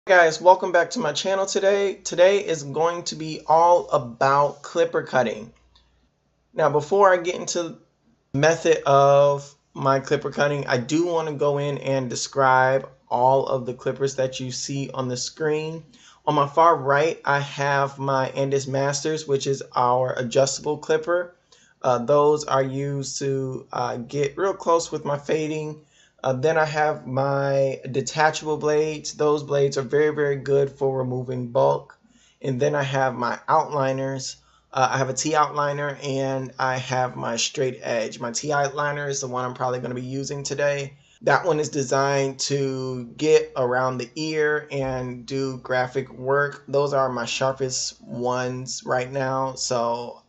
Guys, welcome back to my channel today. Today is going to be all about clipper cutting. Now, before I get into the method of my clipper cutting, I do want to go in and describe all of the clippers that you see on the screen. On my far right, I have my Andis Masters, which is our adjustable clipper. Those are used to get real close with my fading. Then I have my detachable blades. Those blades are very good for removing bulk. And then I have my outliners. I have a T outliner and I have my straight edge. My T outliner is the one I'm probably going to be using today. That one is designed to get around the ear and do graphic work. Those are my sharpest ones right now. So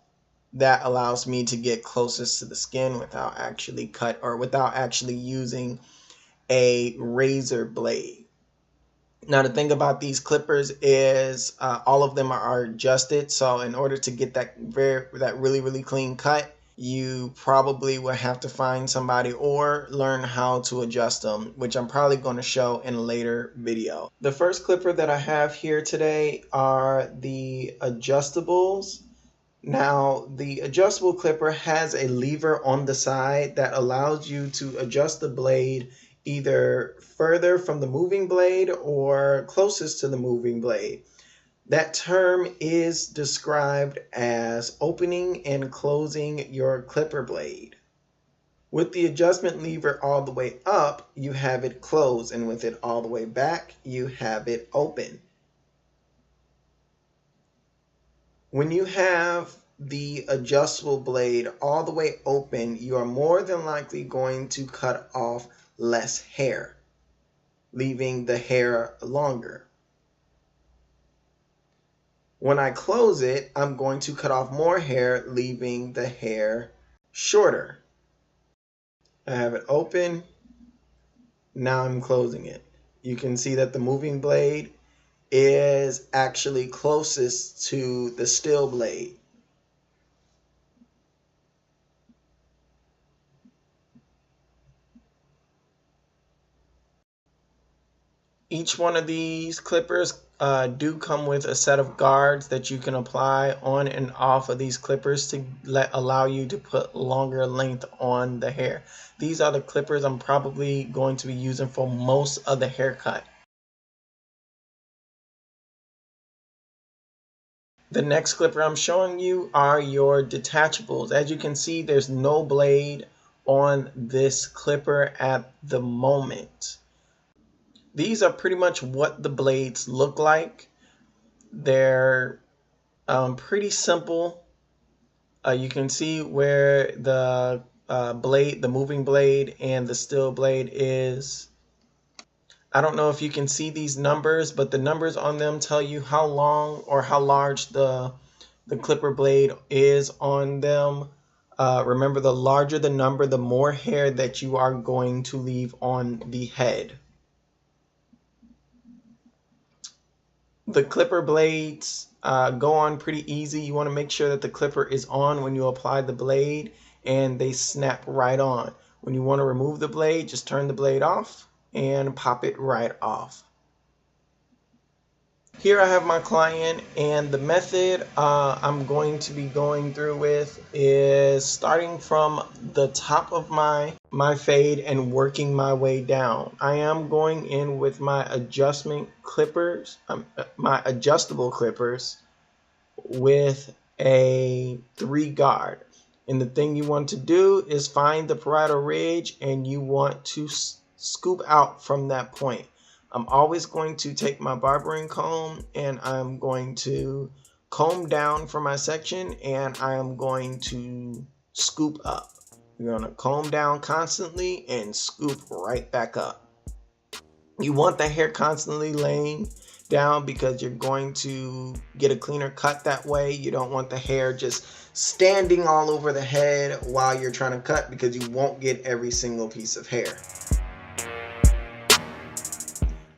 that allows me to get closest to the skin without actually using a razor blade. Now the thing about these clippers is all of them are adjusted. So in order to get that really clean cut, you probably will have to find somebody or learn how to adjust them, which I'm probably going to show in a later video. The first clipper that I have here today are the adjustables. Now, the adjustable clipper has a lever on the side that allows you to adjust the blade either further from the moving blade or closest to the moving blade. That term is described as opening and closing your clipper blade. With the adjustment lever all the way up, you have it closed, and with it all the way back, you have it open. When you have the adjustable blade all the way open, you are more than likely going to cut off less hair, leaving the hair longer. When I close it, I'm going to cut off more hair, leaving the hair shorter. I have it open. Now I'm closing it. You can see that the moving blade is actually closest to the still blade. Each one of these clippers do come with a set of guards that you can apply on and off of these clippers to allow you to put longer length on the hair. These are the clippers I'm probably going to be using for most of the haircut. The next clipper I'm showing you are your detachables. As you can see, there's no blade on this clipper at the moment. These are pretty much what the blades look like. They're pretty simple. You can see where the the moving blade and the still blade is. I don't know if you can see these numbers, but the numbers on them tell you how long or how large the clipper blade is on them. Remember, the larger the number, the more hair that you are going to leave on the head. The clipper blades go on pretty easy. You want to make sure that the clipper is on when you apply the blade and they snap right on. When you want to remove the blade, just turn the blade off and pop it right off. Here I have my client, and the method I'm going to be going through with is starting from the top of my fade and working my way down. I am going in with my adjustable clippers with a 3 guard. And the thing you want to do is find the parietal ridge, and you want to scoop out from that point. I'm always going to take my barbering comb and I'm going to comb down for my section, and I am going to scoop up. You're going to comb down constantly and scoop right back up. You want the hair constantly laying down because you're going to get a cleaner cut that way. You don't want the hair just standing all over the head while you're trying to cut, because you won't get every single piece of hair.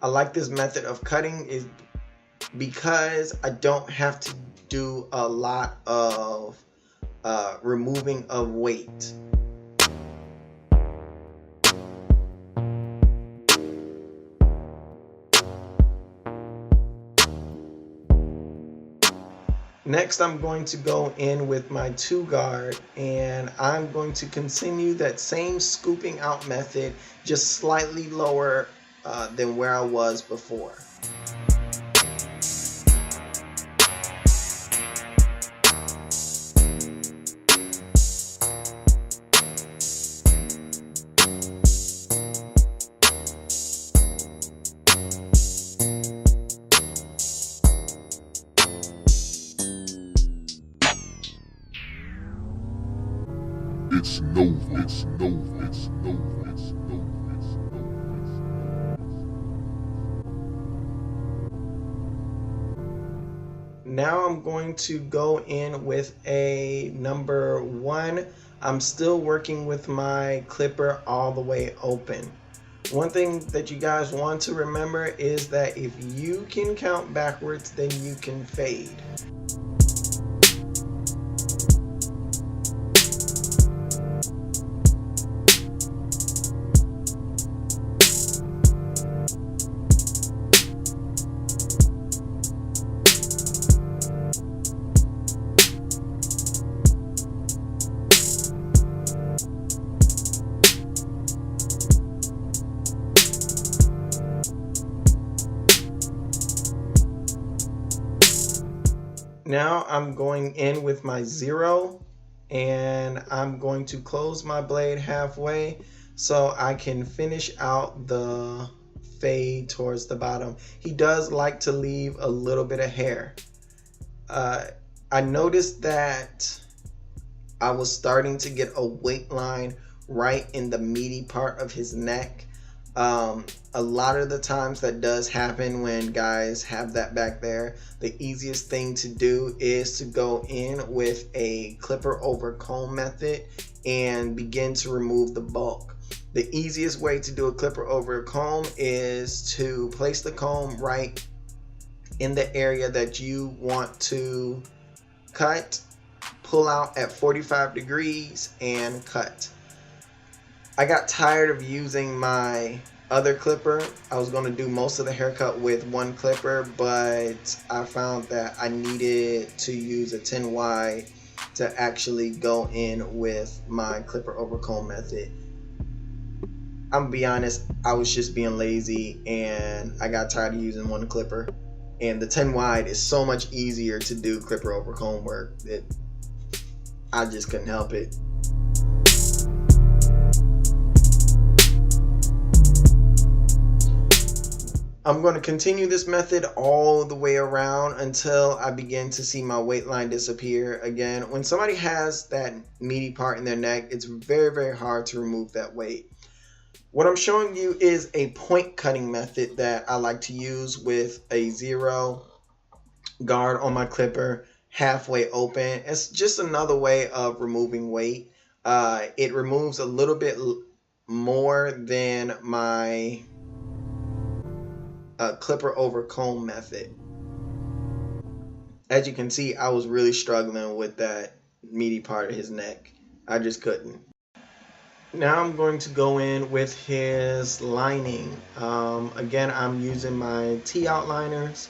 I like this method of cutting is because I don't have to do a lot of removing of weight. Next, I'm going to go in with my 2-guard, and I'm going to continue that same scooping out method, just slightly lower than where I was before. It's Nova, it's Nova, it's Nova, it's Nova, it's Nova. Now I'm going to go in with a number 1. I'm still working with my clipper all the way open. One thing that you guys want to remember is that if you can count backwards, then you can fade. Now I'm going in with my 0, and I'm going to close my blade halfway so I can finish out the fade towards the bottom. He does like to leave a little bit of hair. I noticed that I was starting to get a weight line right in the meaty part of his neck. A lot of the times that does happen when guys have that back there. The easiest thing to do is to go in with a clipper over comb method and begin to remove the bulk. The easiest way to do a clipper over a comb is to place the comb right in the area that you want to cut, pull out at 45 degrees and cut. I got tired of using my other clipper. I was going to do most of the haircut with one clipper, but I found that I needed to use a 10 wide to actually go in with my clipper over comb method. I'm gonna be honest, I was just being lazy and I got tired of using one clipper, and the 10 wide is so much easier to do clipper over comb work that I just couldn't help it. I'm going to continue this method all the way around until I begin to see my weight line disappear. Again, when somebody has that meaty part in their neck, it's very, very hard to remove that weight. What I'm showing you is a point cutting method that I like to use with a 0 guard on my clipper halfway open. It's just another way of removing weight. It removes a little bit more than my clipper over comb method. As you can see, I was really struggling with that meaty part of his neck. I just couldn't. Now I'm going to go in with his lining. Again, I'm using my T outliners.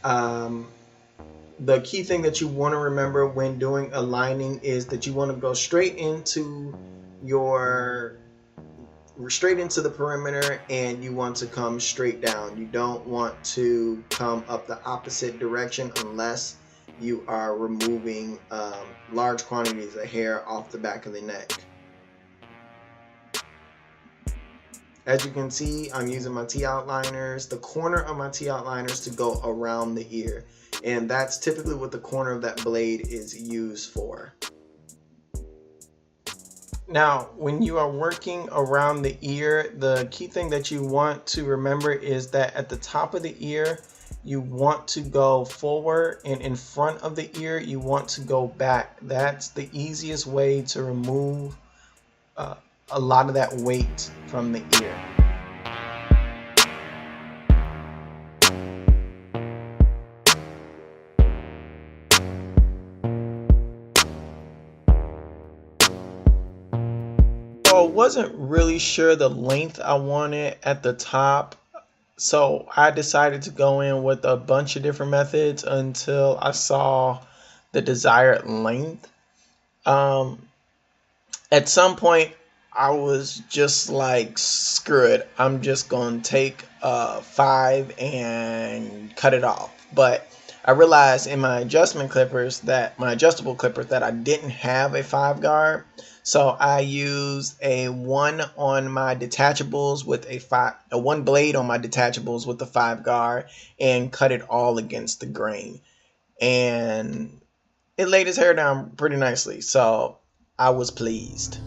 The key thing that you want to remember when doing a lining is that you want to go straight into the perimeter, and you want to come straight down. You don't want to come up the opposite direction unless you are removing large quantities of hair off the back of the neck. As you can see, I'm using my T outliners, the corner of my T outliners, to go around the ear, and that's typically what the corner of that blade is used for. Now, when you are working around the ear, the key thing that you want to remember is that at the top of the ear, you want to go forward, and in front of the ear, you want to go back. That's the easiest way to remove a lot of that weight from the ear. So I wasn't really sure the length I wanted at the top, so I decided to go in with a bunch of different methods until I saw the desired length. At some point I was just like, screw it, I'm just gonna take 5 and cut it off. But I realized in my adjustable clippers that I didn't have a 5 guard, so I used a 1 on my detachables with a 1 blade on my detachables with the 5 guard, and cut it all against the grain, and it laid his hair down pretty nicely, so I was pleased.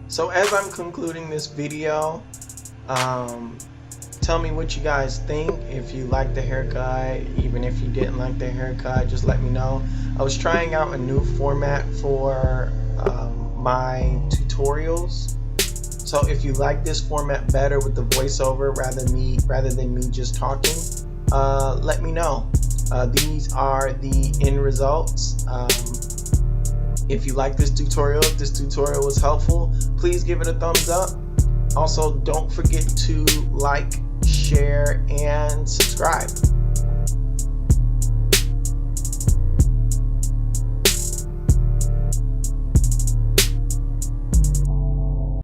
So as I'm concluding this video, tell me what you guys think. If you like the haircut, even if you didn't like the haircut, just let me know. I was trying out a new format for my tutorials. So if you like this format better with the voiceover rather than me just talking, let me know. These are the end results. If you like this tutorial, if this tutorial was helpful, please give it a thumbs up. Also, don't forget to like, share, and subscribe.